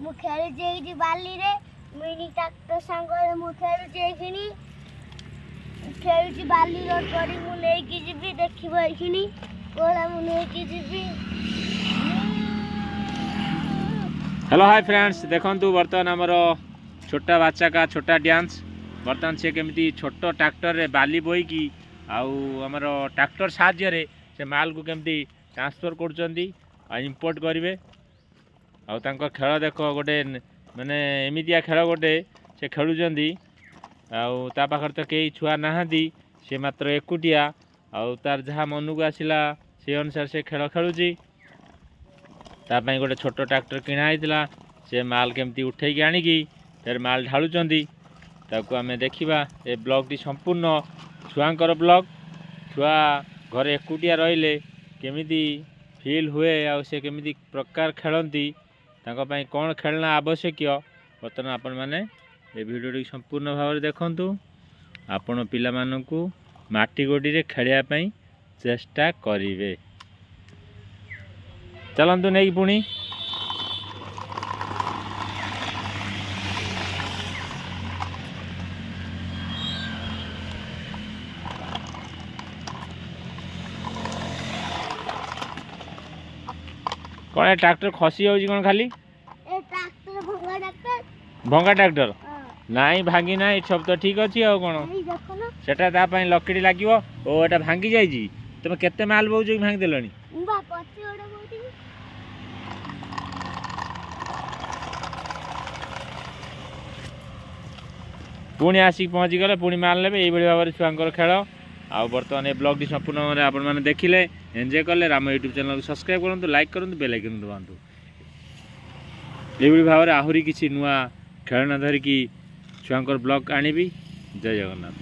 मु खेलुची एठी बाली रे मिनी ट्रैक्टर संगे मु खेलुची एखिनी खेलुची बाली रोड करी मु नेकी जिबी देखिबो एखिनी कोला मु नेकी जिबी। हेलो हाय फ्रेंड्स देखंतु बर्तमान हमर छोटा बच्चा का छोटा डांस बर्तमान से केमती छोट ट्रैक्टर रे बाली बोई की आउ हमर ट्रैक्टर साहाय्य रे से माल को केमती ट्रांसफर करचंदी आ इंपोर्ट करिवे आउ तांको खेल देख गोटे माने एमितिया खेल गोटे से खेलुचंदी आउ ता पाखर तो कई छुआ नाहांती से मात्र एकुटिया आउ तार जहाँ मन को आसिला से अनुसार से खेल खेलुची तापाई गोटे छोट ट्रैक्टर किणा होइतिला से माल केमती उठेकी आनिकी फिर माल ढालुचंदी ताकू आमे देखिबा ए ब्लॉग टी संपूर्ण छुआंकर ब्लॉग छुआ घरे एकुटिया रहिले केमिति फील हुए आ से केमिति प्रकार खेलती तांको पई कोन खेलना आवश्यक बर्तमान आपण माने ए वीडियो टी संपूर्ण भाव देखंतु आपण पिला मानकू माटी गोडी रे खेलिया पई चेष्टा करिवे। चलंतु नहीं पुणी कौन ट्रैक्टर खसी जाऊँ कौन खाली भंगा ट्रैक्टर नाई भांगी ना सब तो ठीक अच्छी आ कौन सेटा लकड़ी लगे ओ एटा भांगी जाइए तुम केते माल बोझ भांगी देलनी पुणी आसिक पहुँची गले पुणी माल ने ये भाव में छुआ खेल आ बर्तमान ये ब्लॉग टी संपूर्ण भाव में आपण मैंने देखिले एंजॉय कले आम यूट्यूब चैनल को सब्सक्राइब करूँ लाइक करूँ बेल आइकन दबातु ये भाव में आहरी किसी नुआ खेलना धरिकी छुआ ब्लॉग आनिबी। जय जगन्नाथ।